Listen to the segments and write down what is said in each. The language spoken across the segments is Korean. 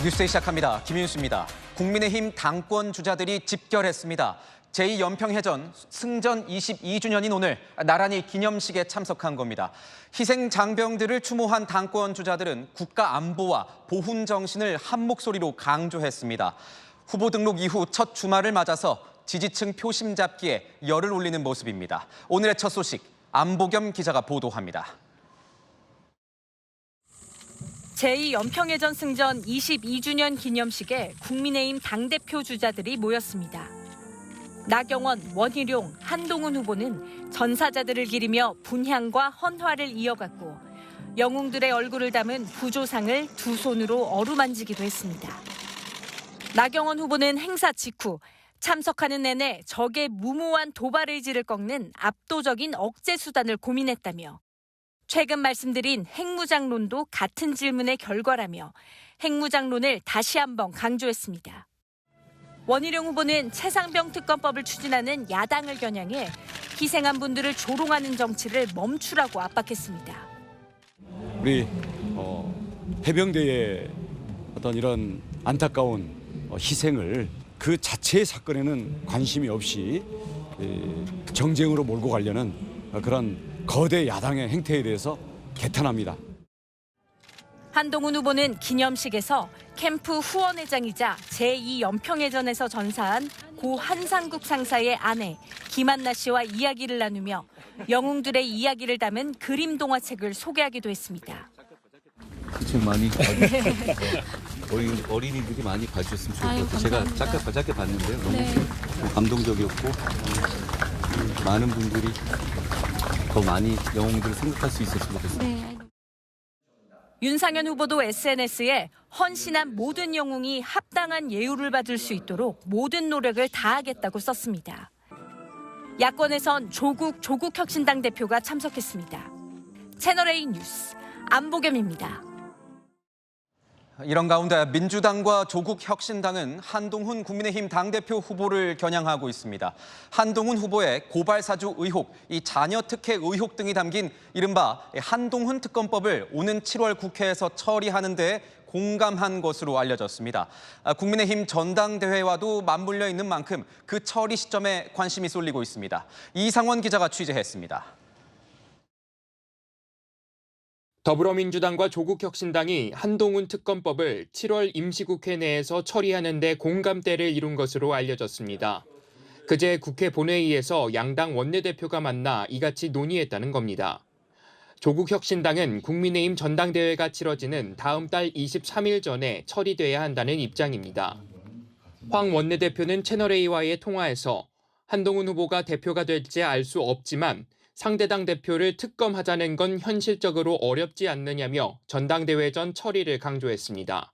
뉴스에 시작합니다. 김윤수입니다. 국민의힘 당권 주자들이 집결했습니다. 제2연평해전 승전 22주년인 오늘 나란히 기념식에 참석한 겁니다. 희생 장병들을 추모한 당권 주자들은 국가 안보와 보훈 정신을 한 목소리로 강조했습니다. 후보 등록 이후 첫 주말을 맞아서 지지층 표심 잡기에 열을 올리는 모습입니다. 오늘의 첫 소식, 안보겸 기자가 보도합니다. 제2연평해전 승전 22주년 기념식에 국민의힘 당대표 주자들이 모였습니다. 나경원, 원희룡, 한동훈 후보는 전사자들을 기리며 분향과 헌화를 이어갔고 영웅들의 얼굴을 담은 부조상을 두 손으로 어루만지기도 했습니다. 나경원 후보는 행사 직후 참석하는 내내 적의 무모한 도발의지를 꺾는 압도적인 억제 수단을 고민했다며 최근 말씀드린 핵무장론도 같은 질문의 결과라며 핵무장론을 다시 한번 강조했습니다. 원희룡 후보는 최상병 특검법을 추진하는 야당을 겨냥해 희생한 분들을 조롱하는 정치를 멈추라고 압박했습니다. 우리 해병대의 어떤 이런 안타까운 희생을 그 자체의 사건에는 관심이 없이 정쟁으로 몰고 가려는 그런 거대 야당의 행태에 대해서 개탄합니다. 한동훈 후보는 기념식에서 캠프 후원회장이자 제2연평해전에서 전사한 고 한상국 상사의 아내 김한나 씨와 이야기를 나누며 영웅들의 이야기를 담은 그림 동화책을 소개하기도 했습니다. 그 책 많이 어린이들이 많이 봐주셨으면 좋을 것 같아요. 제가 짧게 봤는데요. 너무 감동적이었고 많은 분들이 더 많이 영웅들을 생각할 수 있었으면 좋겠습니다. 윤상현 후보도 SNS에 헌신한 모든 영웅이 합당한 예우를 받을 수 있도록 모든 노력을 다하겠다고 썼습니다. 야권에선 조국혁신당 대표가 참석했습니다. 채널A 뉴스 안보겸입니다. 이런 가운데 민주당과 조국혁신당은 한동훈 국민의힘 당대표 후보를 겨냥하고 있습니다. 한동훈 후보의 고발사주 의혹, 이 자녀 특혜 의혹 등이 담긴 이른바 한동훈 특검법을 오는 7월 국회에서 처리하는 데 공감한 것으로 알려졌습니다. 국민의힘 전당대회와도 맞물려 있는 만큼 그 처리 시점에 관심이 쏠리고 있습니다. 이상원 기자가 취재했습니다. 더불어민주당과 조국혁신당이 한동훈 특검법을 7월 임시국회 내에서 처리하는 데 공감대를 이룬 것으로 알려졌습니다. 그제 국회 본회의에서 양당 원내대표가 만나 이같이 논의했다는 겁니다. 조국혁신당은 국민의힘 전당대회가 치러지는 다음 달 23일 전에 처리돼야 한다는 입장입니다. 황 원내대표는 채널A와의 통화에서 한동훈 후보가 대표가 될지 알 수 없지만 상대당 대표를 특검하자는 건 현실적으로 어렵지 않느냐며 전당대회 전 처리를 강조했습니다.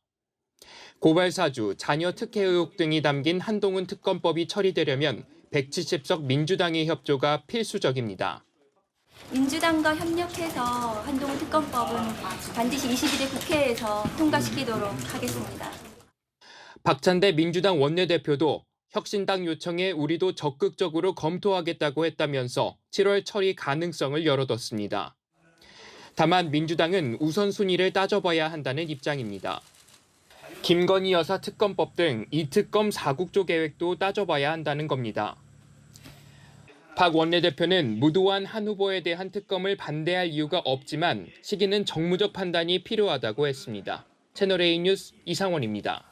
고발사주, 자녀 특혜 의혹 등이 담긴 한동훈 특검법이 처리되려면 170석 민주당의 협조가 필수적입니다. 민주당과 협력해서 한동훈 특검법은 반드시 21대 국회에서 통과시키도록 하겠습니다. 박찬대 민주당 원내대표도 혁신당 요청에 우리도 적극적으로 검토하겠다고 했다면서 7월 처리 가능성을 열어뒀습니다. 다만 민주당은 우선순위를 따져봐야 한다는 입장입니다. 김건희 여사 특검법 등 이 특검 4국조 계획도 따져봐야 한다는 겁니다. 박 원내대표는 무도한 한 후보에 대한 특검을 반대할 이유가 없지만 시기는 정무적 판단이 필요하다고 했습니다. 채널A 뉴스 이상원입니다.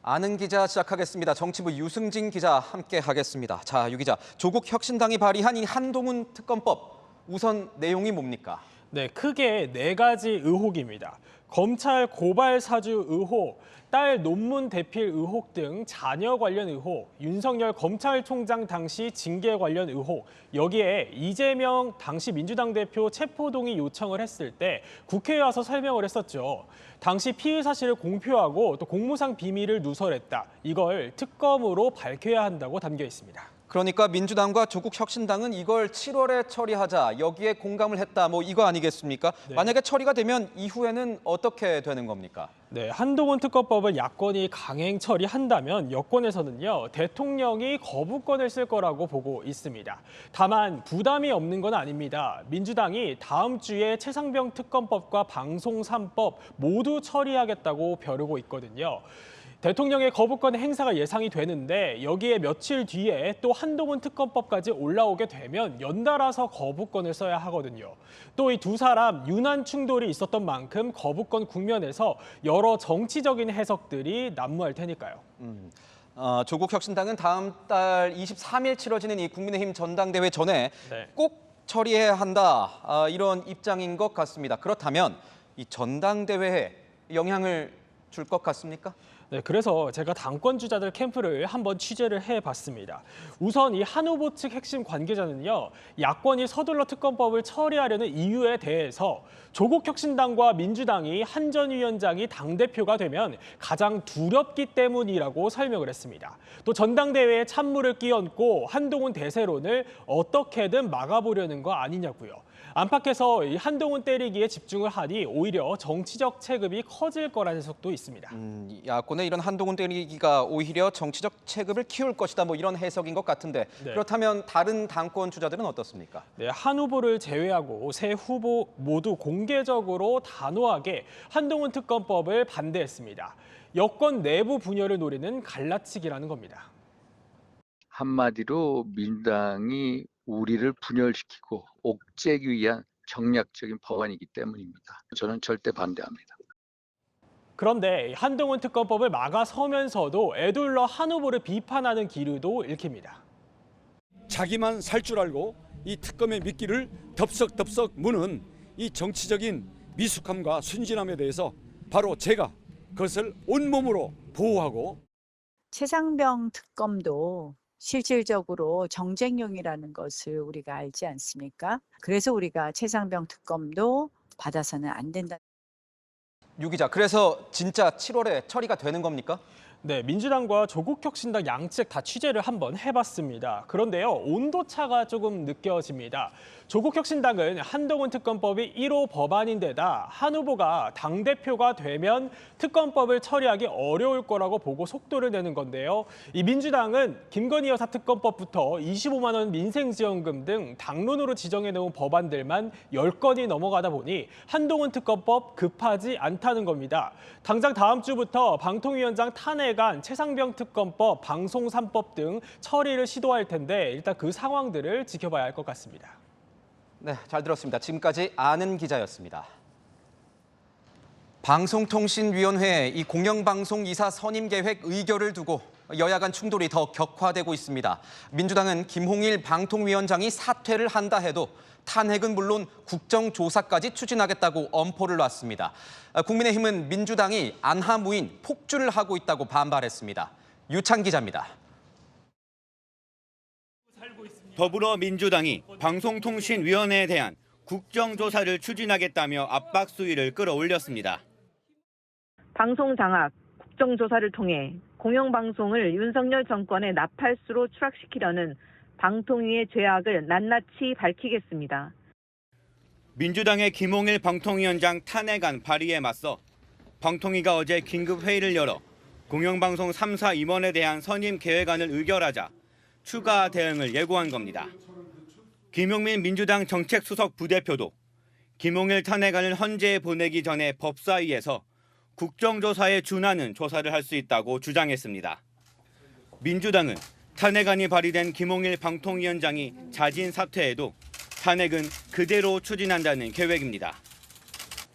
아는 기자 시작하겠습니다. 정치부 유승진 기자 함께하겠습니다. 자, 유 기자, 조국혁신당이 발의한 이 한동훈 특검법 우선 내용이 뭡니까? 네, 크게 4가지 의혹입니다. 검찰 고발 사주 의혹, 딸 논문 대필 의혹 등 자녀 관련 의혹, 윤석열 검찰총장 당시 징계 관련 의혹, 여기에 이재명 당시 민주당 대표 체포동의 요청을 했을 때 국회에 와서 설명을 했었죠. 당시 피의 사실을 공표하고 또 공무상 비밀을 누설했다. 이걸 특검으로 밝혀야 한다고 담겨 있습니다. 그러니까 민주당과 조국혁신당은 이걸 7월에 처리하자, 여기에 공감을 했다, 뭐 이거 아니겠습니까? 네. 만약에 처리가 되면 이후에는 어떻게 되는 겁니까? 네, 한동훈 특검법을 야권이 강행 처리한다면 여권에서는요, 대통령이 거부권을 쓸 거라고 보고 있습니다. 다만 부담이 없는 건 아닙니다. 민주당이 다음 주에 최상병 특검법과 방송 3법 모두 처리하겠다고 벼르고 있거든요. 대통령의 거부권 행사가 예상이 되는데 여기에 며칠 뒤에 또 한동훈 특검법까지 올라오게 되면 연달아서 거부권을 써야 하거든요. 또 이 두 사람 유난 충돌이 있었던 만큼 거부권 국면에서 여러 정치적인 해석들이 난무할 테니까요. 조국혁신당은 다음 달 23일 치러지는 이 국민의힘 전당대회 전에 네. 꼭 처리해야 한다, 이런 입장인 것 같습니다. 그렇다면 이 전당대회에 영향을 줄 것 같습니까? 네, 그래서 제가 당권 주자들 캠프를 한번 취재를 해봤습니다. 우선 이 한 후보 측 핵심 관계자는요, 야권이 서둘러 특검법을 처리하려는 이유에 대해서 조국혁신당과 민주당이 한 전 위원장이 당대표가 되면 가장 두렵기 때문이라고 설명을 했습니다. 또 전당대회에 찬물을 끼얹고 한동훈 대세론을 어떻게든 막아보려는 거 아니냐고요. 안팎에서 이 한동훈 때리기에 집중을 하니 오히려 정치적 체급이 커질 거라는 해석도 있습니다. 야권의 이런 한동훈 때리기가 오히려 정치적 체급을 키울 것이다, 뭐 이런 해석인 것 같은데 네. 그렇다면 다른 당권 주자들은 어떻습니까? 네, 한 후보를 제외하고 세 후보 모두 공개적으로 단호하게 한동훈 특검법을 반대했습니다. 여권 내부 분열을 노리는 갈라치기라는 겁니다. 한마디로 민주당이 우리를 분열시키고 옥죄기 위한 정략적인 법안이기 때문입니다. 저는 절대 반대합니다. 그런데 한동훈 특검법을 막아서면서도 애둘러 한 후보를 비판하는 기류도 읽힙니다. 자기만 살 줄 알고 이 특검의 미끼를 덥석덥석 무는 이 정치적인 미숙함과 순진함에 대해서 바로 제가 그것을 온몸으로 보호하고, 최상병 특검도 실질적으로 정쟁용이라는 것을 우리가 알지 않습니까? 그래서 우리가 최상병 특검도 받아서는 안 된다. 유 기자, 그래서 진짜 7월에 처리가 되는 겁니까? 네, 민주당과 조국혁신당 양측 다 취재를 한번 해봤습니다. 그런데요, 온도차가 조금 느껴집니다. 조국혁신당은 한동훈 특검법이 1호 법안인데다 한 후보가 당대표가 되면 특검법을 처리하기 어려울 거라고 보고 속도를 내는 건데요. 이 민주당은 김건희 여사 특검법부터 25만 원 민생지원금 등 당론으로 지정해놓은 법안들만 10건이 넘어가다 보니 한동훈 특검법 급하지 않다는 겁니다. 당장 다음 주부터 방통위원장 탄핵안, 최상병 특검법, 방송 3법 등 처리를 시도할 텐데 일단 그 상황들을 지켜봐야 할 것 같습니다. 네, 잘 들었습니다. 지금까지 아는 기자였습니다. 방송통신위원회 이 공영방송 이사 선임 계획 의결을 두고 여야 간 충돌이 더 격화되고 있습니다. 민주당은 김홍일 방통위원장이 사퇴를 한다 해도 탄핵은 물론 국정조사까지 추진하겠다고 엄포를 놨습니다. 국민의힘은 민주당이 안하무인 폭주를 하고 있다고 반발했습니다. 유찬 기자입니다. 더불어민주당이 방송통신위원회에 대한 국정조사를 추진하겠다며 압박 수위를 끌어올렸습니다. 방송장악, 국정조사를 통해 공영방송을 윤석열 정권의 나팔수로 추락시키려는 방통위의 죄악을 낱낱이 밝히겠습니다. 민주당의 김홍일 방통위원장 탄핵안 발의에 맞서 방통위가 어제 긴급회의를 열어 공영방송 3사 임원에 대한 선임 계획안을 의결하자 추가 대응을 예고한 겁니다. 김용민 민주당 정책수석 부대표도 김홍일 탄핵안을 헌재에 보내기 전에 법사위에서 국정조사에 준하는 조사를 할 수 있다고 주장했습니다. 민주당은 탄핵안이 발의된 김홍일 방통위원장이 자진 사퇴해도 탄핵은 그대로 추진한다는 계획입니다.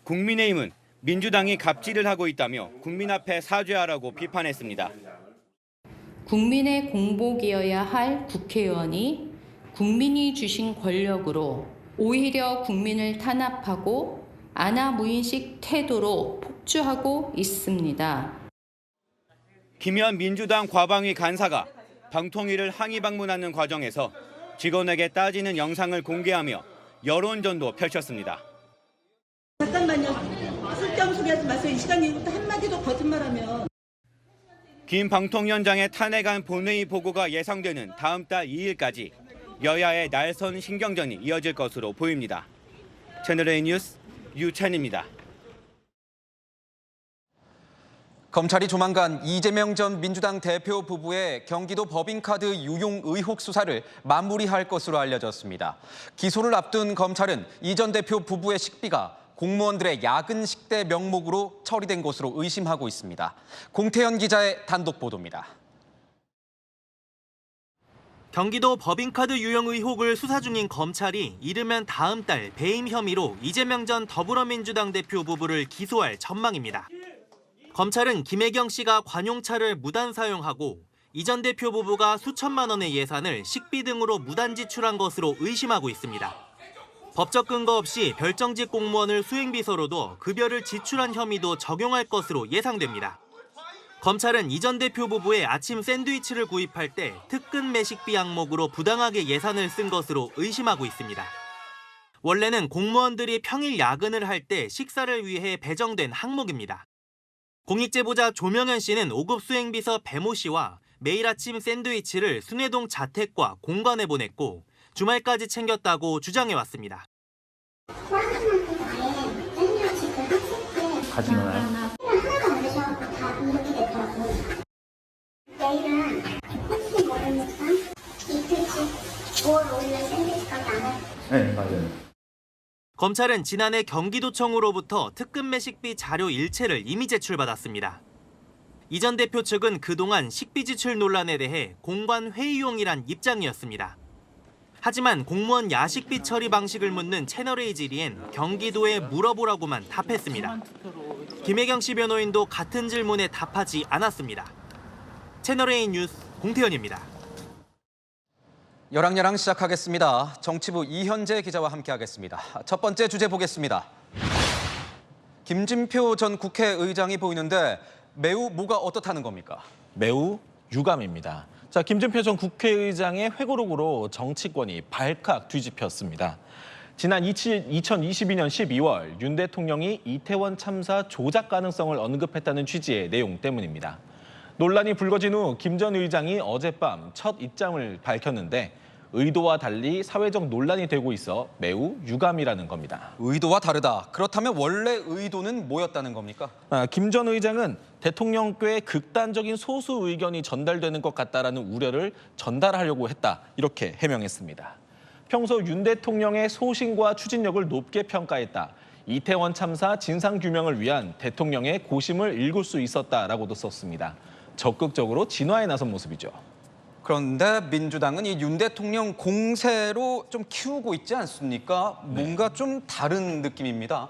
국민의힘은 민주당이 갑질을 하고 있다며 국민 앞에 사죄하라고 비판했습니다. 국민의 공복이어야 할 국회의원이 국민이 주신 권력으로 오히려 국민을 탄압하고 안하무인식 태도로 폭주하고 있습니다. 김현 민주당 과방위 간사가 방통위를 항의 방문하는 과정에서 직원에게 따지는 영상을 공개하며 여론전도 펼쳤습니다. 잠깐만요. 쓸데없는 소리 하지 마세요. 이 시간 이후부터 한마디도 거짓말하면. 김 방통위원장의 탄핵안 본회의 보고가 예상되는 다음 달 2일까지 여야의 날선 신경전이 이어질 것으로 보입니다. 채널A 뉴스 유찬입니다. 검찰이 조만간 이재명 전 민주당 대표 부부의 경기도 법인카드 유용 의혹 수사를 마무리할 것으로 알려졌습니다. 기소를 앞둔 검찰은 이 전 대표 부부의 식비가 공무원들의 야근 식대 명목으로 처리된 것으로 의심하고 있습니다. 공태현 기자의 단독 보도입니다. 경기도 법인카드 유용 의혹을 수사 중인 검찰이 이르면 다음 달 배임 혐의로 이재명 전 더불어민주당 대표 부부를 기소할 전망입니다. 검찰은 김혜경 씨가 관용차를 무단 사용하고 이 전 대표 부부가 수천만 원의 예산을 식비 등으로 무단 지출한 것으로 의심하고 있습니다. 법적 근거 없이 별정직 공무원을 수행비서로도 급여를 지출한 혐의도 적용할 것으로 예상됩니다. 검찰은 이 전 대표 부부의 아침 샌드위치를 구입할 때 특근 매식비 항목으로 부당하게 예산을 쓴 것으로 의심하고 있습니다. 원래는 공무원들이 평일 야근을 할 때 식사를 위해 배정된 항목입니다. 공익제보자 조명현 씨는 5급 수행비서 배모 씨와 매일 아침 샌드위치를 순회동 자택과 공간에 보냈고 주말까지 챙겼다고 주장해왔습니다. 가지 마요. 하나도 안 드셔갖고 다 이렇게 됐더라고요. 내일은 혹시 모르니까 이틀치 5월 5일 샌드위치까지 안 해요. 네, 맞아요. 검찰은 지난해 경기도청으로부터 특근 매식비 자료 일체를 이미 제출받았습니다. 이 전 대표 측은 그동안 식비 지출 논란에 대해 공관 회의용이란 입장이었습니다. 하지만 공무원 야식비 처리 방식을 묻는 채널A 질의엔 경기도에 물어보라고만 답했습니다. 김혜경 씨 변호인도 같은 질문에 답하지 않았습니다. 채널A 뉴스 공태현입니다. 열왕열왕 시작하겠습니다. 정치부 이현재 기자와 함께하겠습니다. 첫 번째 주제 보겠습니다. 김진표 전 국회의장이 보이는데 매우 뭐가 어떻다는 겁니까? 매우 유감입니다. 자, 김진표 전 국회의장의 회고록으로 정치권이 발칵 뒤집혔습니다. 지난 2022년 12월 윤 대통령이 이태원 참사 조작 가능성을 언급했다는 취지의 내용 때문입니다. 논란이 불거진 후 김 전 의장이 어젯밤 첫 입장을 밝혔는데 의도와 달리 사회적 논란이 되고 있어 매우 유감이라는 겁니다. 의도와 다르다. 그렇다면 원래 의도는 뭐였다는 겁니까? 김 전 의장은 대통령께 극단적인 소수 의견이 전달되는 것 같다라는 우려를 전달하려고 했다. 이렇게 해명했습니다. 평소 윤 대통령의 소신과 추진력을 높게 평가했다. 이태원 참사 진상규명을 위한 대통령의 고심을 읽을 수 있었다라고도 썼습니다. 적극적으로 진화에 나선 모습이죠. 그런데 민주당은 이 윤 대통령 공세로 좀 키우고 있지 않습니까? 뭔가 좀 다른 느낌입니다.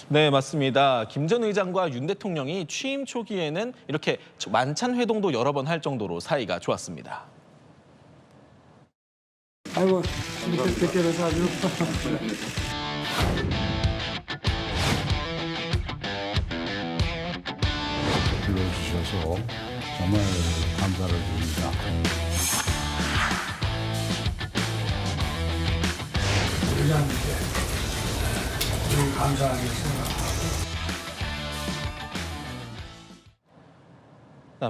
네, 맞습니다. 김 전 의장과 윤 대통령이 취임 초기에는 이렇게 만찬 회동도 여러 번 할 정도로 사이가 좋았습니다. 아이고, 백개를 사주. 불러주셔서 정말 감사를 드립니다. 의장님께 늘 감사하게 생각합니다.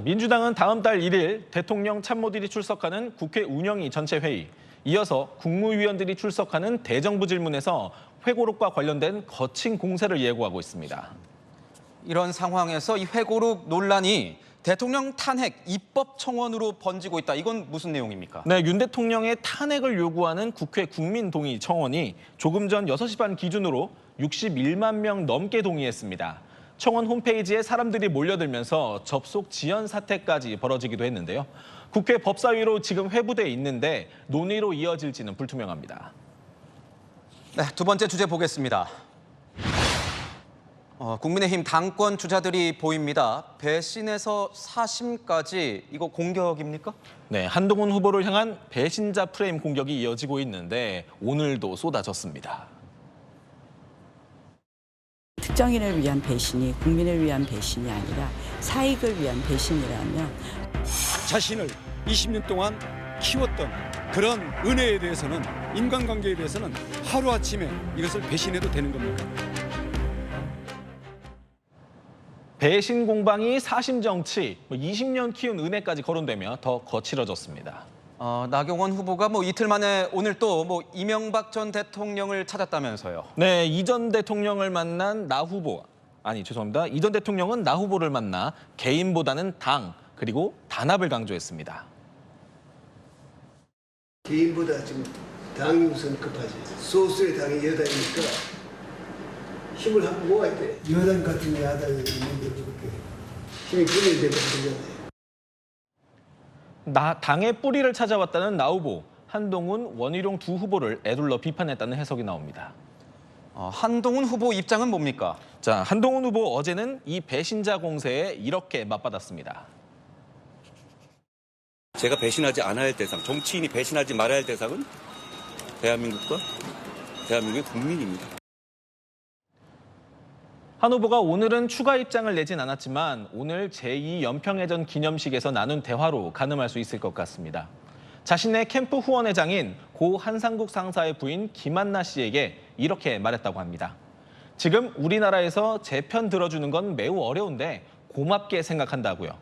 민주당은 다음 달 1일 대통령 참모들이 출석하는 국회 운영위 전체 회의, 이어서 국무위원들이 출석하는 대정부 질문에서 회고록과 관련된 거친 공세를 예고하고 있습니다. 이런 상황에서 이 회고록 논란이 대통령 탄핵 입법 청원으로 번지고 있다. 이건 무슨 내용입니까? 네, 윤 대통령의 탄핵을 요구하는 국회 국민동의 청원이 조금 전 6시 반 기준으로 61만 명 넘게 동의했습니다. 청원 홈페이지에 사람들이 몰려들면서 접속 지연 사태까지 벌어지기도 했는데요. 국회 법사위로 지금 회부돼 있는데 논의로 이어질지는 불투명합니다. 네, 두 번째 주제 보겠습니다. 국민의힘 당권 주자들이 보입니다. 배신에서 사심까지 이거 공격입니까? 네, 한동훈 후보를 향한 배신자 프레임 공격이 이어지고 있는데 오늘도 쏟아졌습니다. 특정인을 위한 배신이 국민을 위한 배신이 아니라 사익을 위한 배신이라면 자신을 20년 동안 키웠던 그런 은혜에 대해서는, 인간관계에 대해서는 하루아침에 이것을 배신해도 되는 겁니까? 배신 공방이 사심 정치, 20년 키운 은혜까지 거론되며 더 거칠어졌습니다. 나경원 후보가 이틀 만에 오늘 또 이명박 전 대통령을 찾았다면서요. 네, 이 전 대통령을 만난 이 전 대통령은 나 후보를 만나 개인보다는 당, 그리고 단합을 강조했습니다. 개인보다 지금 당이 우선 급하지. 소수의 당이 여당이니까 힘을 한번 모아야 돼. 여당 같은 야당이 있는데 그렇게 힘이 분열되고 그러잖아요. 당의 뿌리를 찾아왔다는 나 후보, 한동훈, 원희룡 두 후보를 에둘러 비판했다는 해석이 나옵니다. 한동훈 후보 입장은 뭡니까? 자, 한동훈 후보 어제는 이 배신자 공세에 이렇게 맞받았습니다. 제가 배신하지 않아야 할 대상, 정치인이 배신하지 말아야 할 대상은 대한민국과 대한민국의 국민입니다. 한 후보가 오늘은 추가 입장을 내진 않았지만 오늘 제2연평해전 기념식에서 나눈 대화로 가늠할 수 있을 것 같습니다. 자신의 캠프 후원회장인 고 한상국 상사의 부인 김한나 씨에게 이렇게 말했다고 합니다. 지금 우리나라에서 제 편 들어주는 건 매우 어려운데 고맙게 생각한다고요.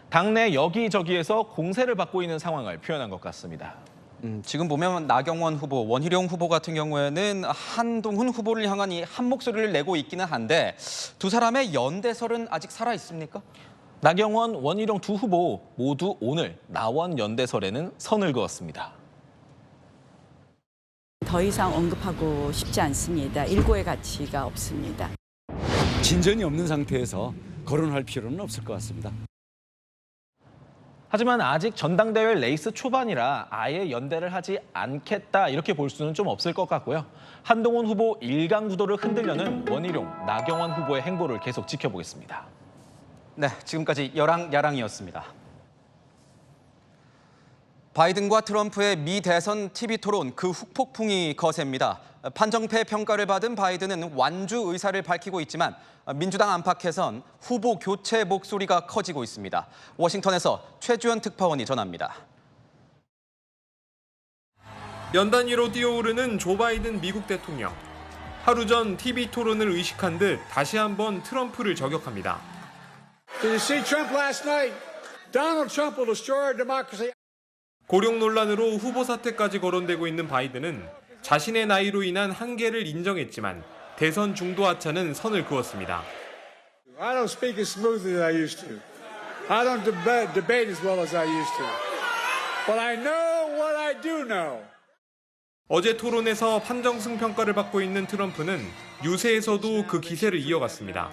당내 여기저기에서 공세를 받고 있는 상황을 표현한 것 같습니다. 지금 보면 나경원 후보, 원희룡 후보 같은 경우에는 한동훈 후보를 향한 이 한 목소리를 내고 있기는 한데 두 사람의 연대설은 아직 살아 있습니까? 나경원, 원희룡 두 후보 모두 오늘 나원 연대설에는 선을 그었습니다. 더 이상 언급하고 싶지 않습니다. 일고의 가치가 없습니다. 진전이 없는 상태에서 거론할 필요는 없을 것 같습니다. 하지만 아직 전당대회 레이스 초반이라 아예 연대를 하지 않겠다 이렇게 볼 수는 좀 없을 것 같고요. 한동훈 후보 일강구도를 흔들려는 원희룡, 나경원 후보의 행보를 계속 지켜보겠습니다. 네, 지금까지 여랑야랑이었습니다. 바이든과 트럼프의 미 대선 TV 토론 그 후폭풍이 거셉니다. 판정패 평가를 받은 바이든은 완주 의사를 밝히고 있지만 민주당 안팎에선 후보 교체 목소리가 커지고 있습니다. 워싱턴에서 최주연 특파원이 전합니다. 연단 위로 뛰어오르는 조 바이든 미국 대통령. 하루 전 TV 토론을 의식한 듯 다시 한번 트럼프를 저격합니다. Did you see Trump last night? Donald Trump will destroy our democracy. 고령 논란으로 후보 사퇴까지 거론되고 있는 바이든은 자신의 나이로 인한 한계를 인정했지만 대선 중도 하차는 선을 그었습니다. I don't speak as smoothly as I used to. I don't debate as well as I used to. But I know what I do know. 어제 토론에서 판정승 평가를 받고 있는 트럼프는 유세에서도 그 기세를 이어갔습니다.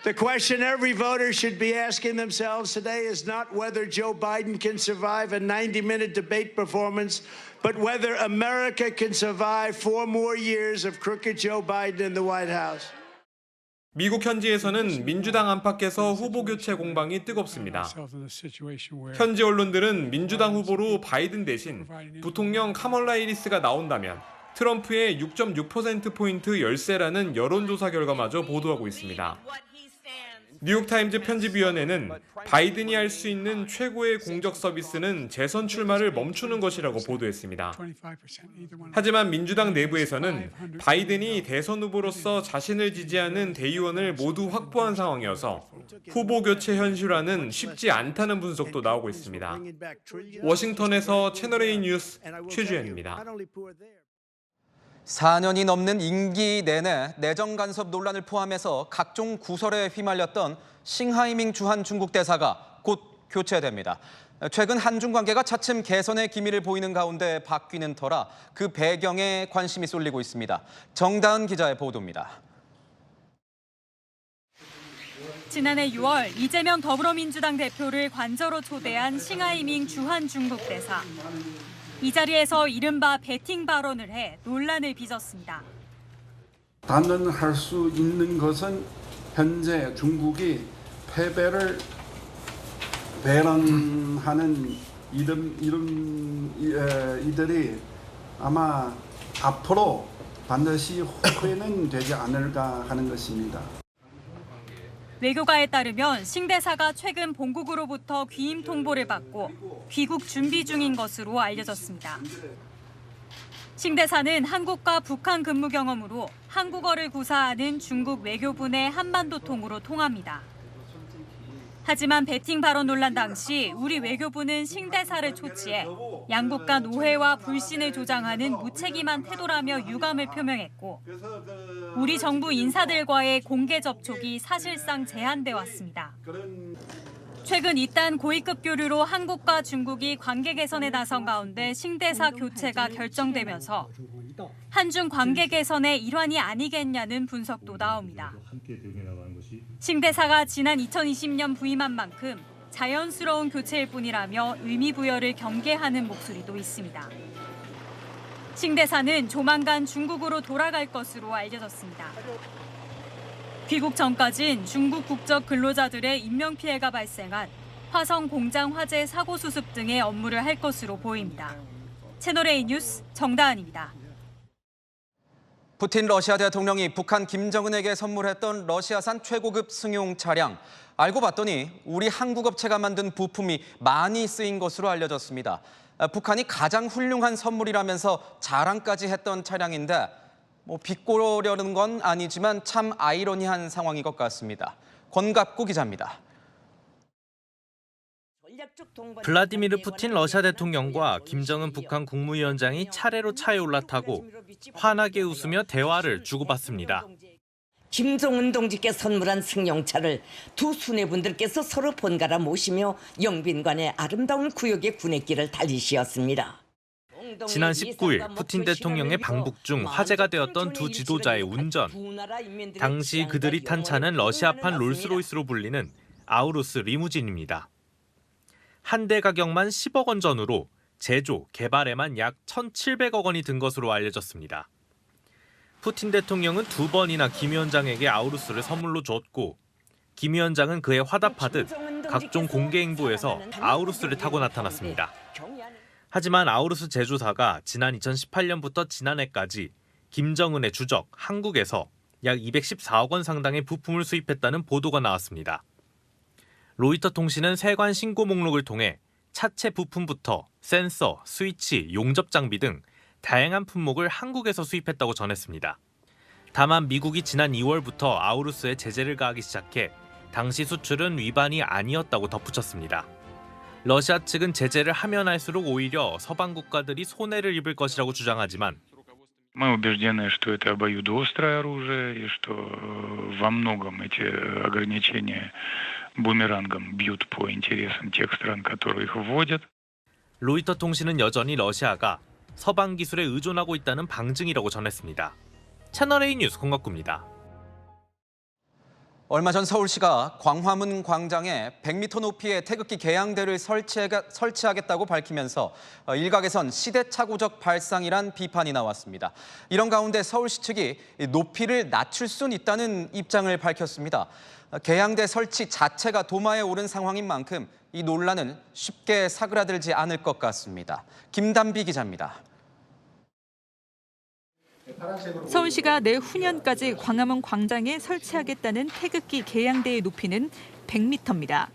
The question every voter should be asking themselves today is not whether Joe Biden can survive a 90-minute debate performance, but whether America can survive 4 more years of crooked Joe Biden in the White House. 미국 현지에서는 민주당 안팎에서 후보 교체 공방이 뜨겁습니다. 현지 언론들은 민주당 후보로 바이든 대신 부통령 카멀라 해리스가 나온다면 트럼프의 6.6%포인트 열세라는 여론조사 결과마저 보도하고 있습니다. 뉴욕타임즈 편집위원회는 바이든이 할 수 있는 최고의 공적 서비스는 재선 출마를 멈추는 것이라고 보도했습니다. 하지만 민주당 내부에서는 바이든이 대선 후보로서 자신을 지지하는 대의원을 모두 확보한 상황이어서 후보 교체 현실화는 쉽지 않다는 분석도 나오고 있습니다. 워싱턴에서 채널A 뉴스 최주현입니다. 4년이 넘는 임기 내내 내정 간섭 논란을 포함해서 각종 구설에 휘말렸던 싱하이밍 주한 중국 대사가 곧 교체됩니다. 최근 한중 관계가 차츰 개선의 기미를 보이는 가운데 바뀌는 터라 그 배경에 관심이 쏠리고 있습니다. 정다은 기자의 보도입니다. 지난해 6월 이재명 더불어민주당 대표를 관저로 초대한 싱하이밍 주한 중국 대사. 이 자리에서 이른바 배팅 발언을 해 논란을 빚었습니다. 단언할 수 있는 것은 현재 중국이 패배를 배런하는 이들이 아마 앞으로 반드시 후회는 되지 않을까 하는 것입니다. 외교가에 따르면 싱 대사가 최근 본국으로부터 귀임 통보를 받고 귀국 준비 중인 것으로 알려졌습니다. 싱 대사는 한국과 북한 근무 경험으로 한국어를 구사하는 중국 외교부 내 한반도 통으로 통합니다. 하지만 베팅 발언 논란 당시 우리 외교부는 싱대사를 초치해 양국 간 오해와 불신을 조장하는 무책임한 태도라며 유감을 표명했고 우리 정부 인사들과의 공개 접촉이 사실상 제한돼 왔습니다. 최근 이딴 고위급 교류로 한국과 중국이 관계 개선에 나선 가운데 싱대사 교체가 결정되면서 한중 관계 개선의 일환이 아니겠냐는 분석도 나옵니다. 싱대사가 지난 2020년 부임한 만큼 자연스러운 교체일 뿐이라며 의미 부여를 경계하는 목소리도 있습니다. 싱대사는 조만간 중국으로 돌아갈 것으로 알려졌습니다. 귀국 전까진 중국 국적 근로자들의 인명피해가 발생한 화성 공장 화재 사고 수습 등의 업무를 할 것으로 보입니다. 채널A 뉴스 정다은입니다. 푸틴 러시아 대통령이 북한 김정은에게 선물했던 러시아산 최고급 승용 차량. 알고 봤더니 우리 한국 업체가 만든 부품이 많이 쓰인 것으로 알려졌습니다. 북한이 가장 훌륭한 선물이라면서 자랑까지 했던 차량인데 비꼬려는 건 아니지만 참 아이러니한 상황인 것 같습니다. 권갑구 기자입니다. 블라디미르 푸틴 러시아 대통령과 김정은 북한 국무위원장이 차례로 차에 올라타고 환하게 웃으며 대화를 주고받습니다. 김정은 동지께 선물한 승용차를 두 수뇌분들께서 서로 번갈아 모시며 영빈관의 아름다운 구역의 군эт길을 달리시었습니다. 지난 19일 푸틴 대통령의 방북 중 화제가 되었던 두 지도자의 운전. 당시 그들이 탄 차는 러시아판 롤스로이스로 불리는 아우루스 리무진입니다. 한 대 가격만 10억 원 전후로 제조, 개발에만 약 1,700억 원이 든 것으로 알려졌습니다. 푸틴 대통령은 두 번이나 김 위원장에게 아우루스를 선물로 줬고 김 위원장은 그에 화답하듯 각종 공개 행보에서 아우루스를 타고 나타났습니다. 하지만 아우루스 제조사가 지난 2018년부터 지난해까지 김정은의 주적 한국에서 약 214억 원 상당의 부품을 수입했다는 보도가 나왔습니다. 로이터 통신은 세관 신고 목록을 통해 차체 부품부터 센서, 스위치, 용접 장비 등 다양한 품목을 한국에서 수입했다고 전했습니다. 다만 미국이 지난 2월부터 아우루스에 제재를 가하기 시작해 당시 수출은 위반이 아니었다고 덧붙였습니다. 러시아 측은 제재를 하면 할수록 오히려 서방 국가들이 손해를 입을 것이라고 주장하지만 Мы убеждены, что это обоюдоострое оружие и что во многом эти ограничения бумерангом бьют по интересам тех стран, которые их вводят. 로이터 통신은 여전히 러시아가 서방 기술에 의존하고 있다는 방증이라고 전했습니다. 채널A 뉴스 권갑구입니다. 얼마 전 서울시가 광화문 광장에 100m 높이의 태극기 개양대를 설치하겠다고 밝히면서 일각에선 시대착오적 발상이란 비판이 나왔습니다. 이런 가운데 서울시 측이 높이를 낮출 수는 있다는 입장을 밝혔습니다. 개양대 설치 자체가 도마에 오른 상황인 만큼 이 논란은 쉽게 사그라들지 않을 것 같습니다. 김단비 기자입니다. 서울시가 내후년까지 광화문 광장에 설치하겠다는 태극기 개양대의 높이는 100m입니다.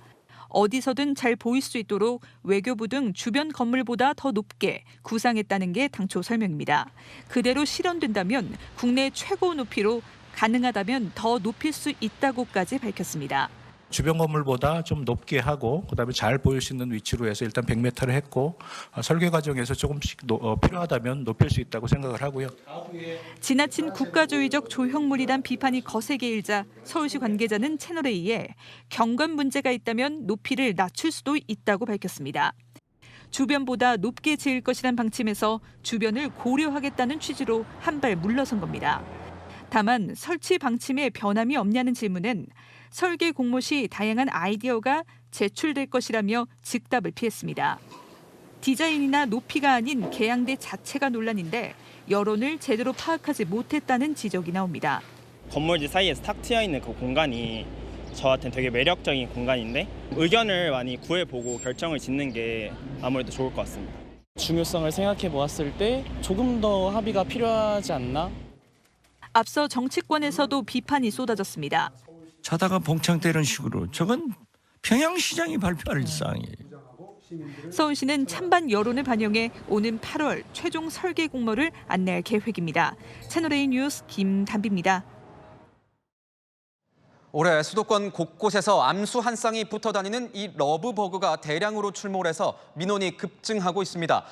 어디서든 잘 보일 수 있도록 외교부 등 주변 건물보다 더 높게 구상했다는 게 당초 설명입니다. 그대로 실현된다면 국내 최고 높이로 가능하다면 더 높일 수 있다고까지 밝혔습니다. 주변 건물보다 좀 높게 하고 그다음에 잘 보일 수 있는 위치로 해서 일단 100m를 했고 설계 과정에서 조금씩 필요하다면 높일 수 있다고 생각을 하고요. 지나친 국가주의적 조형물이란 비판이 거세게 일자 서울시 관계자는 채널A에 경관 문제가 있다면 높이를 낮출 수도 있다고 밝혔습니다. 주변보다 높게 지을 것이란 방침에서 주변을 고려하겠다는 취지로 한 발 물러선 겁니다. 다만 설치 방침에 변함이 없냐는 질문은 설계 공모 시 다양한 아이디어가 제출될 것이라며 즉답을 피했습니다. 디자인이나 높이가 아닌 개양대 자체가 논란인데 여론을 제대로 파악하지 못했다는 지적이 나옵니다. 건물들 사이에서 탁 트여 있는 그 공간이 저한테는 되게 매력적인 공간인데 의견을 많이 구해보고 결정을 짓는 게 아무래도 좋을 것 같습니다. 중요성을 생각해 보았을 때 조금 더 합의가 필요하지 않나? 앞서 정치권에서도 비판이 쏟아졌습니다. 자다가 봉창 때리는 식으로 저건 평양시장이 발표할 사항이에요. 서울시는 찬반 여론을 반영해 오는 8월 최종 설계 공모를 안내할 계획입니다. 채널A 뉴스 김담비입니다. 올해 수도권 곳곳에서 암수 한 쌍이 붙어 다니는 이 러브버그가 대량으로 출몰해서 민원이 급증하고 있습니다.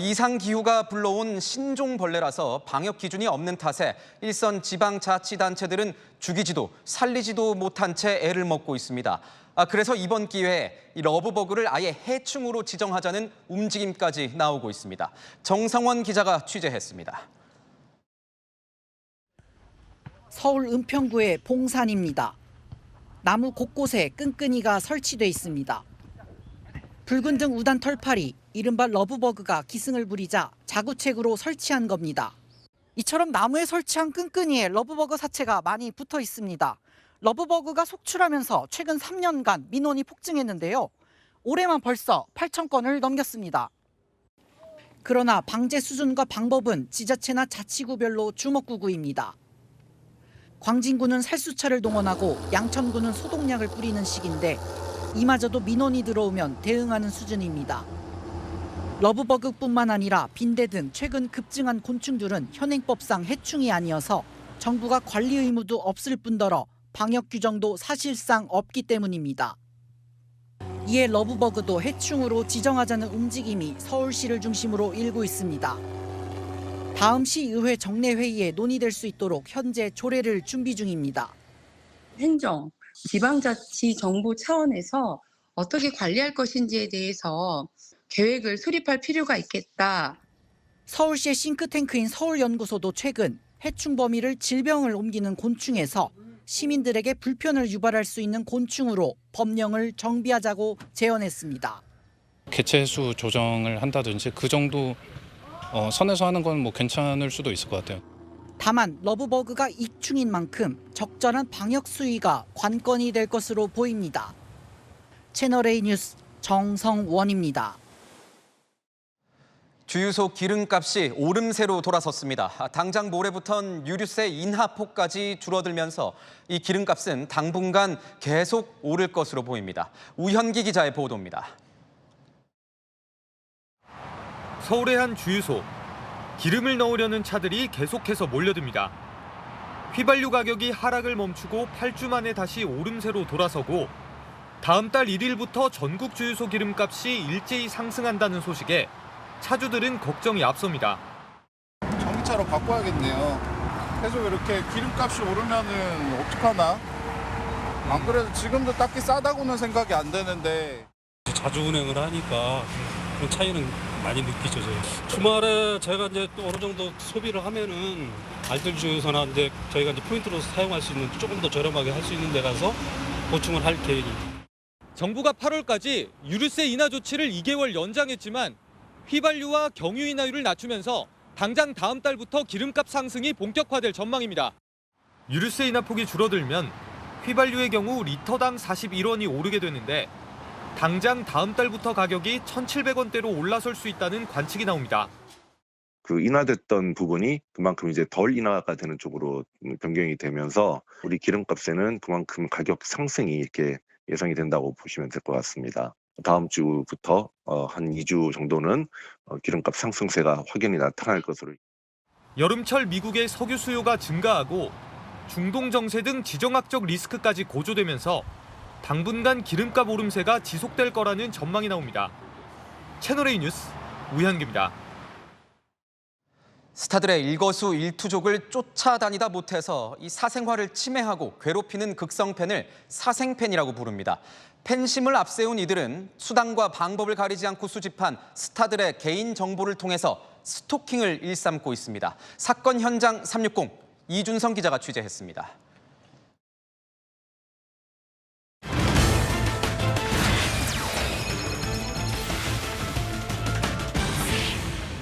이상 기후가 불러온 신종벌레라서 방역 기준이 없는 탓에 일선 지방자치단체들은 죽이지도 살리지도 못한 채 애를 먹고 있습니다. 그래서 이번 기회에 이 러브버그를 아예 해충으로 지정하자는 움직임까지 나오고 있습니다. 정상원 기자가 취재했습니다. 서울 은평구의 봉산입니다. 나무 곳곳에 끈끈이가 설치돼 있습니다. 붉은 등 우단 털파리, 이른바 러브버그가 기승을 부리자 자구책으로 설치한 겁니다. 이처럼 나무에 설치한 끈끈이에 러브버그 사체가 많이 붙어 있습니다. 러브버그가 속출하면서 최근 3년간 민원이 폭증했는데요. 올해만 벌써 8,000건을 넘겼습니다. 그러나 방제 수준과 방법은 지자체나 자치구별로 주먹구구입니다. 광진구는 살수차를 동원하고 양천구는 소독약을 뿌리는 식인데 이마저도 민원이 들어오면 대응하는 수준입니다. 러브버그뿐만 아니라 빈대 등 최근 급증한 곤충들은 현행법상 해충이 아니어서 정부가 관리 의무도 없을 뿐더러 방역 규정도 사실상 없기 때문입니다. 이에 러브버그도 해충으로 지정하자는 움직임이 서울시를 중심으로 일고 있습니다. 다음 시의회 정례회의에 논의될 수 있도록 현재 조례를 준비 중입니다. 행정, 지방자치 정부 차원에서 어떻게 관리할 것인지에 대해서 계획을 수립할 필요가 있겠다. 서울시의 싱크탱크인 서울연구소도 최근 해충 범위를 질병을 옮기는 곤충에서 시민들에게 불편을 유발할 수 있는 곤충으로 법령을 정비하자고 제언했습니다. 개체수 조정을 한다든지 그 정도 선에서 하는 건 뭐 괜찮을 수도 있을 것 같아요. 다만 러브버그가 익충인 만큼 적절한 방역 수위가 관건이 될 것으로 보입니다. 채널A 뉴스 정성원입니다. 주유소 기름값이 오름세로 돌아섰습니다. 당장 모레부턴 유류세 인하폭까지 줄어들면서 이 기름값은 당분간 계속 오를 것으로 보입니다. 우현기 기자의 보도입니다. 서울의 한 주유소. 기름을 넣으려는 차들이 계속해서 몰려듭니다. 휘발유 가격이 하락을 멈추고 8주 만에 다시 오름세로 돌아서고 다음 달 1일부터 전국 주유소 기름값이 일제히 상승한다는 소식에 차주들은 걱정이 앞섭니다. 전기차로 바꿔야겠네요. 계속 이렇게 기름값이 오르면은 어떡하나? 안 그래도 지금도 딱히 싸다고는 생각이 안 되는데. 자주 운행을 하니까 그 차이는 많이 느끼죠. 주말에 제가 이제 또 어느 정도 소비를 하면은 알뜰 주유소나 이제 저희가 이제 포인트로 사용할 수 있는 조금 더 저렴하게 할 수 있는 데 가서 보충을 할 계획입니다. 정부가 8월까지 유류세 인하 조치를 2개월 연장했지만 휘발유와 경유 인하율을 낮추면서 당장 다음 달부터 기름값 상승이 본격화될 전망입니다. 유류세 인하폭이 줄어들면 휘발유의 경우 리터당 41원이 오르게 되는데 당장 다음 달부터 가격이 1,700원대로 올라설 수 있다는 관측이 나옵니다. 그 인하됐던 부분이 그만큼 이제 덜 인하가 되는 쪽으로 변경이 되면서 우리 기름값에는 그만큼 가격 상승이 이렇게 예상이 된다고 보시면 될 것 같습니다. 다음 주부터 한 2주 정도는 기름값 상승세가 확연히 나타날 것으로. 여름철 미국의 석유 수요가 증가하고 중동 정세 등 지정학적 리스크까지 고조되면서 당분간 기름값 오름세가 지속될 거라는 전망이 나옵니다. 채널A 뉴스 우현기입니다. 스타들의 일거수일투족을 쫓아다니다 못해서 이 사생활을 침해하고 괴롭히는 극성팬을 사생팬이라고 부릅니다. 팬심을 앞세운 이들은 수단과 방법을 가리지 않고 수집한 스타들의 개인 정보를 통해서 스토킹을 일삼고 있습니다. 사건 현장 360 이준성 기자가 취재했습니다.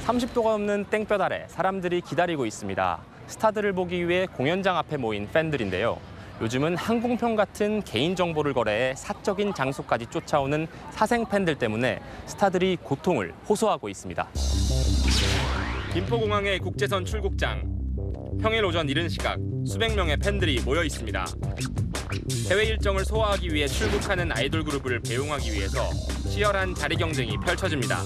30도가 넘는 땡볕 아래 사람들이 기다리고 있습니다. 스타들을 보기 위해 공연장 앞에 모인 팬들인데요. 요즘은 항공편 같은 개인정보를 거래해 사적인 장소까지 쫓아오는 사생 팬들 때문에 스타들이 고통을 호소하고 있습니다. 김포공항의 국제선 출국장. 평일 오전 이른 시각 수백 명의 팬들이 모여 있습니다. 해외 일정을 소화하기 위해 출국하는 아이돌 그룹을 배웅하기 위해서 치열한 자리 경쟁이 펼쳐집니다.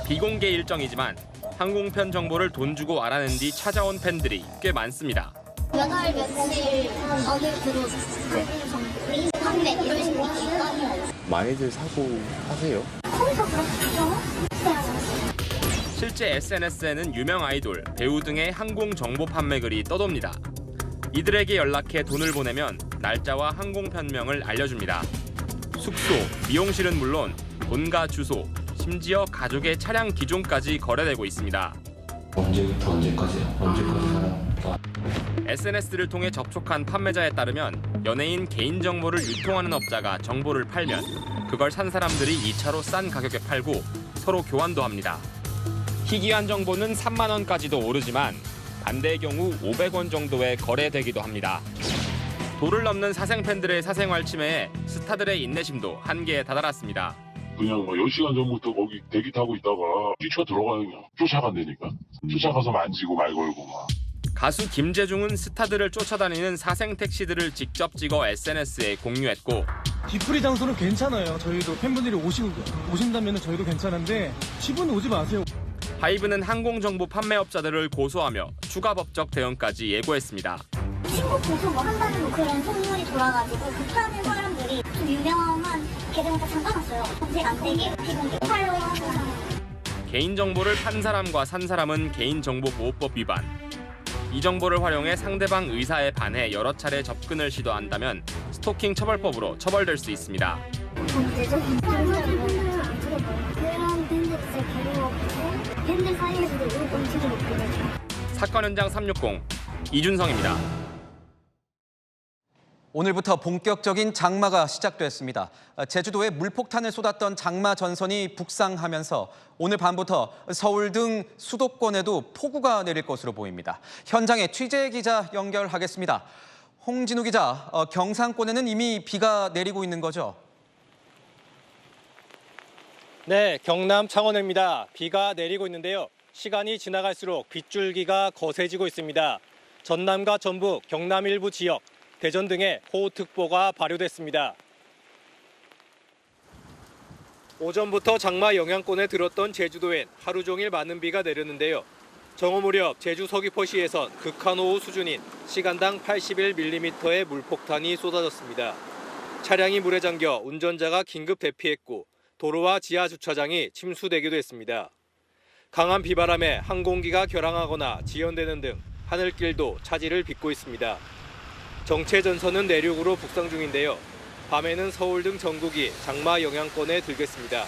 비공개 일정이지만 항공편 정보를 돈 주고 알아낸 뒤 찾아온 팬들이 꽤 많습니다. 몇 월 며칠 어느 그룹 판매 이런 식으로 많이들 사고 하세요? 거기서 그렇죠? 실제 SNS에는 유명 아이돌, 배우 등의 항공 정보 판매 글이 떠돕니다. 이들에게 연락해 돈을 보내면 날짜와 항공편명을 알려줍니다. 숙소, 미용실은 물론 본가 주소, 심지어 가족의 차량 기종까지 거래되고 있습니다. 언제부터 언제까지요? 언제까지 사람? SNS를 통해 접촉한 판매자에 따르면 연예인 개인정보를 유통하는 업자가 정보를 팔면 그걸 산 사람들이 2차로 싼 가격에 팔고 서로 교환도 합니다. 희귀한 정보는 3만 원까지도 오르지만 반대의 경우 500원 정도에 거래되기도 합니다. 도를 넘는 사생팬들의 사생활 침해에 스타들의 인내심도 한계에 다다랐습니다. 그냥 10시간 전부터 거기 대기 타고 있다가 뛰쳐 들어가는 거 쫓아간다니까. 쫓아가서 만지고 말 걸고 막. 가수 김재중은 스타들을 쫓아다니는 사생 택시들을 직접 찍어 SNS에 공유했고 뒤풀이 장소는 괜찮아요. 저희도 팬분들이 오신다면 저희도 괜찮은데 집은 오지 마세요. 하이브는 항공정보 판매업자들을 고소하며 추가 법적 대응까지 예고했습니다. 신고 고소 뭐 한다는 그런 소문이 돌아가지고 그 파는 사람들이 좀 유명한 계정을 다 잠가놨어요. 검색 안 되게 비공개 팔로우 하는 사람. 개인정보를 판 사람과 산 사람은 개인정보보호법 위반. 이 정보를 활용해 상대방 의사에 반해 여러 차례 접근을 시도한다면 스토킹 처벌법으로 처벌될 수 있습니다. 문제죠? 팬들은 안 들어봐요. 그런 팬들 진짜 괴로웠고 팬들 사이에서도 이런 치도 못 보내죠. 사건 현장 360 이준성입니다. 오늘부터 본격적인 장마가 시작됐습니다. 제주도에 물폭탄을 쏟았던 장마 전선이 북상하면서 오늘 밤부터 서울 등 수도권에도 폭우가 내릴 것으로 보입니다. 현장에 취재 기자 연결하겠습니다. 홍진우 기자, 경상권에는 이미 비가 내리고 있는 거죠? 네, 경남 창원입니다. 비가 내리고 있는데요. 시간이 지나갈수록 빗줄기가 거세지고 있습니다. 전남과 전북, 경남 일부 지역, 대전 등에 호우특보가 발효됐습니다. 오전부터 장마 영향권에 들었던 제주도엔 하루 종일 많은 비가 내렸는데요. 정오 무렵 제주 서귀포시에선 극한호우 수준인 시간당 81mm의 물폭탄이 쏟아졌습니다. 차량이 물에 잠겨 운전자가 긴급 대피했고 도로와 지하 주차장이 침수되기도 했습니다. 강한 비바람에 항공기가 결항하거나 지연되는 등 하늘길도 차질을 빚고 있습니다. 정체 전선은 내륙으로 북상 중인데요. 밤에는 서울 등 전국이 장마 영향권에 들겠습니다.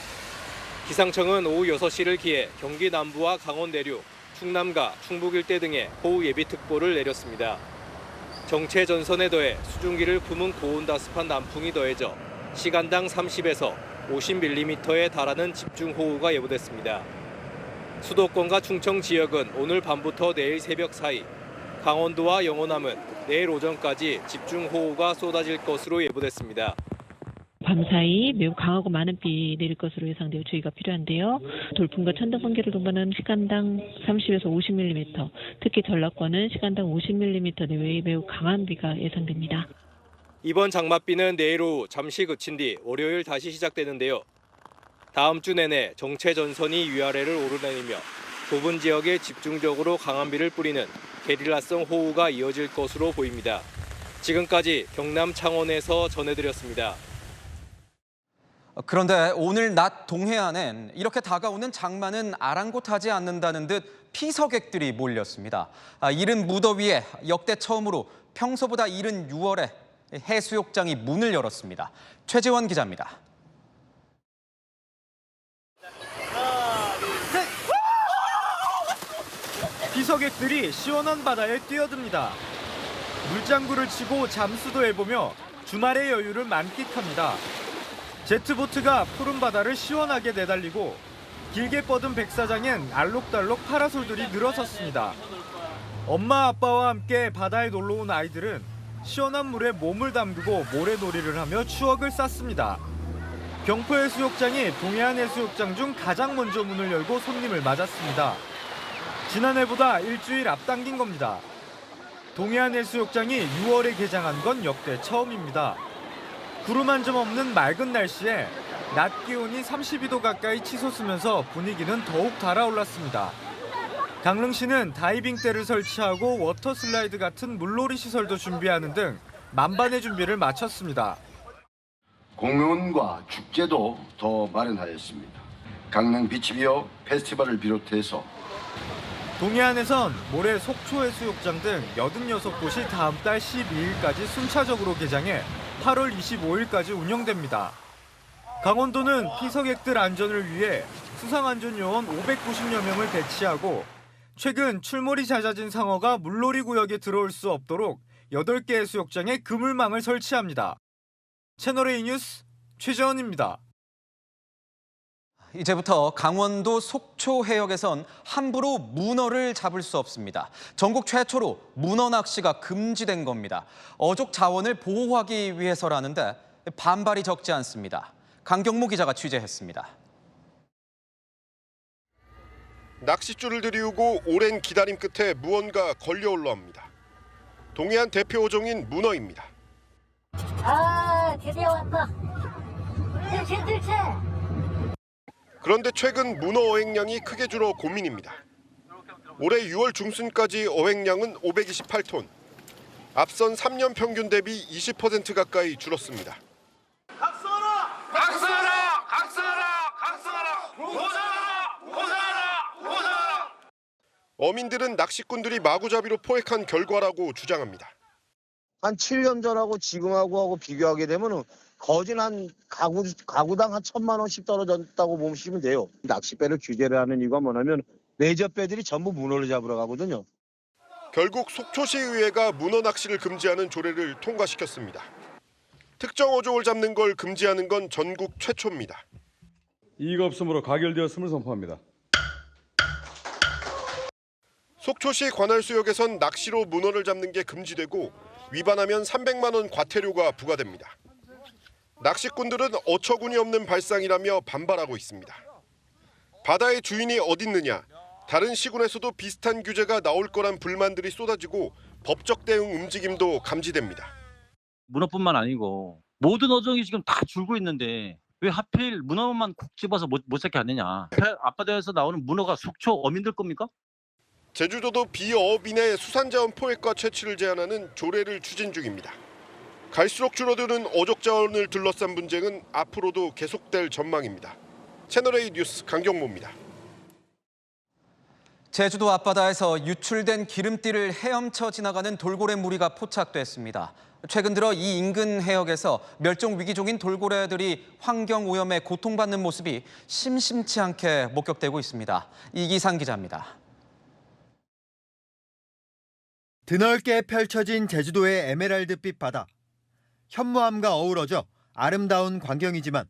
기상청은 오후 6시를 기해 경기 남부와 강원 내륙, 충남과 충북 일대 등에 호우 예비특보를 내렸습니다. 정체 전선에 더해 수증기를 품은 고온다습한 남풍이 더해져 시간당 30에서 50mm에 달하는 집중호우가 예보됐습니다. 수도권과 충청 지역은 오늘 밤부터 내일 새벽 사이, 강원도와 영호남은 내일 오전까지 집중호우가 쏟아질 것으로 예보됐습니다. 밤사이 매우 강하고 많은 비 내릴 것으로 예상되어 주의가 필요한데요. 돌풍과 천둥 번개를 동반하는 시간당 30에서 50mm, 특히 전라권은 시간당 50mm 내외의 매우 강한 비가 예상됩니다. 이번 장맛비는 내일 오후 잠시 그친 뒤 월요일 다시 시작되는데요. 다음 주 내내 정체 전선이 위아래를 오르내리며 좁은 지역에 집중적으로 강한 비를 뿌리는 게릴라성 호우가 이어질 것으로 보입니다. 지금까지 경남 창원에서 전해드렸습니다. 그런데 오늘 낮 동해안엔 이렇게 다가오는 장마는 아랑곳하지 않는다는 듯 피서객들이 몰렸습니다. 이른 무더위에 역대 처음으로 평소보다 이른 6월에 해수욕장이 문을 열었습니다. 최재원 기자입니다. 피서객들이 시원한 바다에 뛰어듭니다. 물장구를 치고 잠수도 해보며 주말의 여유를 만끽합니다. 제트보트가 푸른 바다를 시원하게 내달리고 길게 뻗은 백사장엔 알록달록 파라솔들이 늘어섰습니다. 엄마 아빠와 함께 바다에 놀러온 아이들은 시원한 물에 몸을 담그고 모래놀이를 하며 추억을 쌓습니다. 경포해수욕장이 동해안 해수욕장 중 가장 먼저 문을 열고 손님을 맞았습니다. 지난해보다 일주일 앞당긴 겁니다. 동해안해수욕장이 6월에 개장한 건 역대 처음입니다. 구름 한 점 없는 맑은 날씨에 낮 기온이 32도 가까이 치솟으면서 분위기는 더욱 달아올랐습니다. 강릉시는 다이빙대를 설치하고 워터슬라이드 같은 물놀이 시설도 준비하는 등 만반의 준비를 마쳤습니다. 공연과 축제도 더 마련하였습니다. 강릉 비치비어 페스티벌을 비롯해서 동해안에선 모레 속초해수욕장 등 86곳이 다음 달 12일까지 순차적으로 개장해 8월 25일까지 운영됩니다. 강원도는 피서객들 안전을 위해 수상안전요원 590여 명을 배치하고 최근 출몰이 잦아진 상어가 물놀이 구역에 들어올 수 없도록 8개 해수욕장에 그물망을 설치합니다. 채널A 뉴스 최재원입니다. 이제부터 강원도 속초 해역에선 함부로 문어를 잡을 수 없습니다. 전국 최초로 문어 낚시가 금지된 겁니다. 어족 자원을 보호하기 위해서라는데 반발이 적지 않습니다. 강경모 기자가 취재했습니다. 낚싯줄을 들이우고 오랜 기다림 끝에 무언가 걸려 올라옵니다. 동해안 대표 어종인 문어입니다. 아, 드디어 왔다. 들채. 그런데 최근 문어 어획량이 크게 줄어 고민입니다. 올해 6월 중순까지 어획량은 528톤. 앞선 3년 평균 대비 20% 가까이 줄었습니다. 어민들은 낚시꾼들이 마구잡이로 포획한 결과라고 주장합니다. 한 7년 전하고 지금하고 비교하게 되면 거진 한 가구당 한 1,000만 원씩 떨어졌다고 보시면 돼요. 낚싯배를 규제를 하는 이유가 뭐냐면 레저배들이 전부 문어를 잡으러 가거든요. 결국 속초시의회가 문어 낚시를 금지하는 조례를 통과시켰습니다. 특정 어종을 잡는 걸 금지하는 건 전국 최초입니다. 이의가 없으므로 가결되었음을 선포합니다. 속초시 관할수역에선 낚시로 문어를 잡는 게 금지되고 위반하면 300만 원 과태료가 부과됩니다. 낚시꾼들은 어처구니 없는 발상이라며 반발하고 있습니다. 바다의 주인이 어딨느냐, 다른 시군에서도 비슷한 규제가 나올 거란 불만들이 쏟아지고 법적 대응 움직임도 감지됩니다. 문어뿐만 아니고 모든 어종이 지금 다 줄고 있는데 왜 하필 문어만 콕 집어서 못 잡게 하느냐. 앞바다에서 나오는 문어가 속초 어민들 겁니까? 제주도도 비어업인의 수산자원 포획과 채취를 제한하는 조례를 추진 중입니다. 갈수록 줄어드는 어족 자원을 둘러싼 분쟁은 앞으로도 계속될 전망입니다. 채널A 뉴스 강경모입니다. 제주도 앞바다에서 유출된 기름띠를 헤엄쳐 지나가는 돌고래 무리가 포착됐습니다. 최근 들어 이 인근 해역에서 멸종 위기종인 돌고래들이 환경 오염에 고통받는 모습이 심심치 않게 목격되고 있습니다. 이기상 기자입니다. 드넓게 펼쳐진 제주도의 에메랄드빛 바다. 현무암과 어우러져 아름다운 광경이지만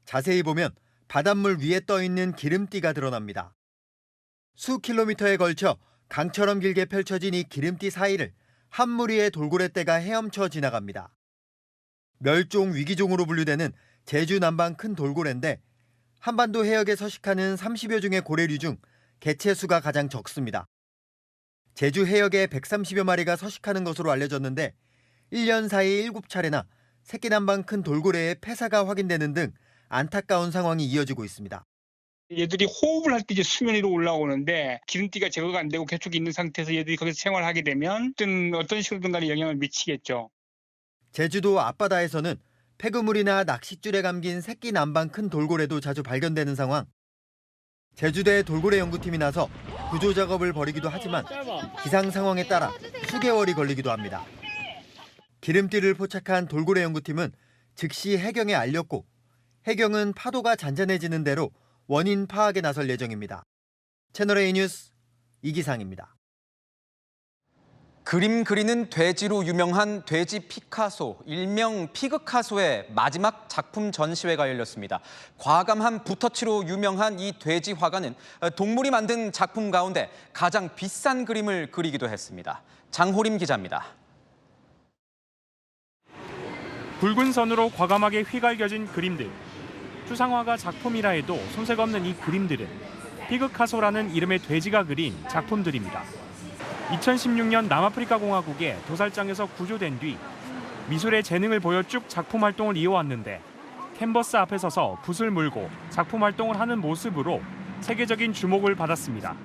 자세히 보면 바닷물 위에 떠있는 기름띠가 드러납니다. 수 킬로미터에 걸쳐 강처럼 길게 펼쳐진 이 기름띠 사이를 한 무리의 돌고래떼가 헤엄쳐 지나갑니다. 멸종 위기종으로 분류되는 제주 남방 큰 돌고래인데 한반도 해역에 서식하는 30여 종의 고래류 중 개체수가 가장 적습니다. 제주 해역에 130여 마리가 서식하는 것으로 알려졌는데 1년 사이 7차례나 새끼 남방 큰 돌고래의 폐사가 확인되는 등 안타까운 상황이 이어지고 있습니다. 얘들이 호흡을 할 때 이제 수면 위로 올라오는데 기름띠가 제거가 안 되고 계속 있는 상태에서 얘들이 거기서 생활하게 되면 어떤 식으로든 간에 영향을 미치겠죠. 제주도 앞바다에서는 폐그물이나 낚싯줄에 감긴 새끼 남방 큰 돌고래도 자주 발견되는 상황. 제주대 돌고래 연구팀이 나서 구조 작업을 벌이기도 하지만 기상 상황에 따라 수개월이 걸리기도 합니다. 기름띠를 포착한 돌고래 연구팀은 즉시 해경에 알렸고 해경은 파도가 잔잔해지는 대로 원인 파악에 나설 예정입니다. 채널A 뉴스 이기상입니다. 그림 그리는 돼지로 유명한 돼지 피카소, 일명 피그카소의 마지막 작품 전시회가 열렸습니다. 과감한 붓터치로 유명한 이 돼지 화가는 동물이 만든 작품 가운데 가장 비싼 그림을 그리기도 했습니다. 장호림 기자입니다. 붉은 선으로 과감하게 휘갈겨진 그림들. 추상화가 작품이라 해도 손색 없는 이 그림들은 피그카소라는 이름의 돼지가 그린 작품들입니다. 2016년 남아프리카 공화국의 도살장에서 구조된 뒤 미술의 재능을 보여 쭉 작품 활동을 이어왔는데 캔버스 앞에 서서 붓을 물고 작품 활동을 하는 모습으로 세계적인 주목을 받았습니다.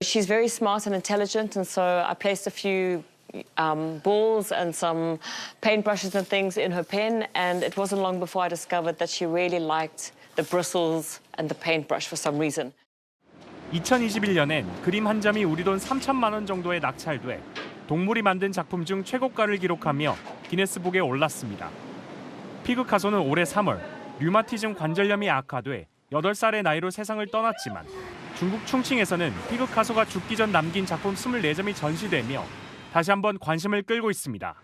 She's very smart and intelligent, and so I placed a few balls and some paintbrushes and things in her pen, and it wasn't long before I discovered that she really liked the bristles and the paintbrush for some reason. 2021년엔 그림 한 점이 우리 돈 3천만 원 정도에 낙찰돼 동물이 만든 작품 중 최고가를 기록하며 기네스북에 올랐습니다. 피그카소는 올해 3월 류마티즘 관절염이 악화돼 8살의 나이로 세상을 떠났지만 중국 충칭에서는 피그카소가 죽기 전 남긴 작품 24점이 전시되며 다시 한번 관심을 끌고 있습니다.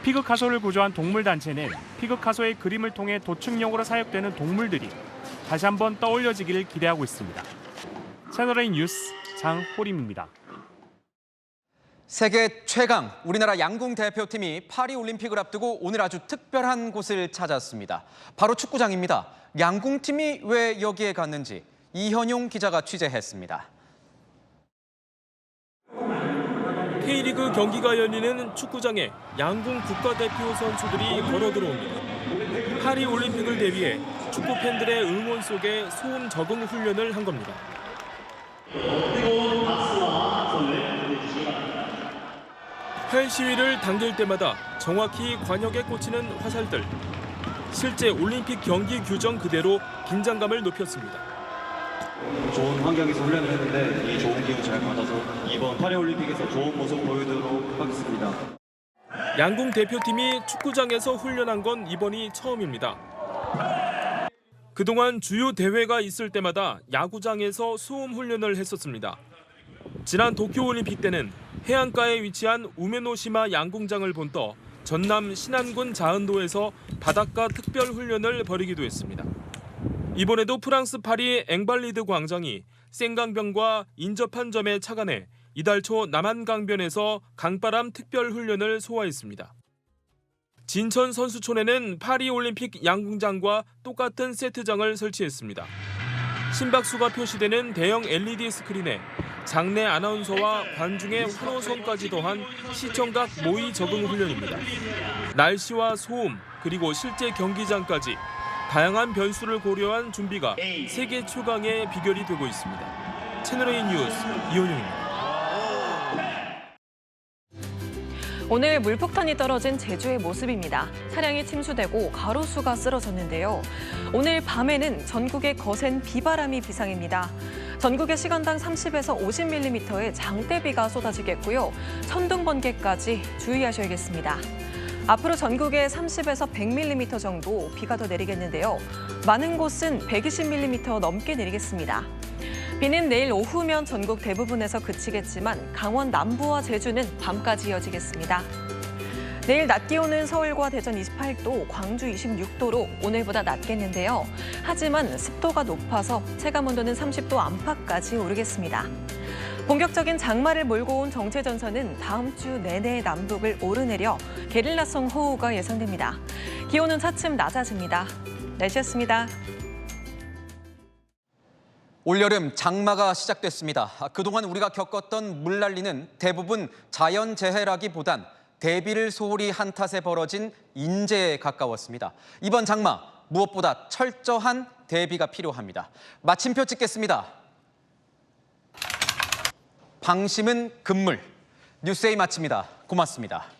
피그카소를 구조한 동물단체는 피그카소의 그림을 통해 도축용으로 사육되는 동물들이 다시 한번 떠올려지기를 기대하고 있습니다. 채널A 뉴스 장호림입니다. 세계 최강 우리나라 양궁 대표팀이 파리올림픽을 앞두고 오늘 아주 특별한 곳을 찾았습니다. 바로 축구장입니다. 양궁팀이 왜 여기에 갔는지 이현용 기자가 취재했습니다. K리그 경기가 열리는 축구장에 양궁 국가대표 선수들이 걸어 들어옵니다. 파리올림픽을 대비해 축구 팬들의 응원 속에 소음 적응 훈련을 한 겁니다. 활 시위를 당길 때마다 정확히 관역에 꽂히는 화살들. 실제 올림픽 경기 규정 그대로 긴장감을 높였습니다. 좋은 환경에서 훈련을 했는데 이 좋은 기운 잘 받아서 이번 파리올림픽에서 좋은 모습 보여드리도록 하겠습니다. 양궁 대표팀이 축구장에서 훈련한 건 이번이 처음입니다. 그동안 주요 대회가 있을 때마다 야구장에서 소음 훈련을 했었습니다. 지난 도쿄올림픽 때는 해안가에 위치한 우메노시마 양궁장을 본떠 전남 신안군 자은도에서 바닷가 특별 훈련을 벌이기도 했습니다. 이번에도 프랑스 파리 앵발리드 광장이 생강병과 인접한 점에 착안해 이달 초 남한강변에서 강바람 특별 훈련을 소화했습니다. 진천 선수촌에는 파리올림픽 양궁장과 똑같은 세트장을 설치했습니다. 심박수가 표시되는 대형 LED 스크린에 장내 아나운서와 관중의 환호성까지 더한 시청각 모의 적응 훈련입니다. 날씨와 소음, 그리고 실제 경기장까지 다양한 변수를 고려한 준비가 세계 최강의 비결이 되고 있습니다. 채널A 뉴스 이현용입니다. 오늘 물폭탄이 떨어진 제주의 모습입니다. 차량이 침수되고 가로수가 쓰러졌는데요. 오늘 밤에는 전국에 거센 비바람이 비상입니다. 전국에 시간당 30에서 50mm의 장대비가 쏟아지겠고요. 천둥, 번개까지 주의하셔야겠습니다. 앞으로 전국에 30에서 100mm 정도 비가 더 내리겠는데요. 많은 곳은 120mm 넘게 내리겠습니다. 비는 내일 오후면 전국 대부분에서 그치겠지만 강원 남부와 제주는 밤까지 이어지겠습니다. 내일 낮 기온은 서울과 대전 28도, 광주 26도로 오늘보다 낮겠는데요. 하지만 습도가 높아서 체감온도는 30도 안팎까지 오르겠습니다. 본격적인 장마를 몰고 온 정체전선은 다음 주 내내 남북을 오르내려 게릴라성 호우가 예상됩니다. 기온은 차츰 낮아집니다. 날씨였습니다. 올여름 장마가 시작됐습니다. 그동안 우리가 겪었던 물난리는 대부분 자연재해라기보단 대비를 소홀히 한 탓에 벌어진 인재에 가까웠습니다. 이번 장마 무엇보다 철저한 대비가 필요합니다. 마침표 찍겠습니다. 방심은 금물. 뉴스A 마칩니다. 고맙습니다.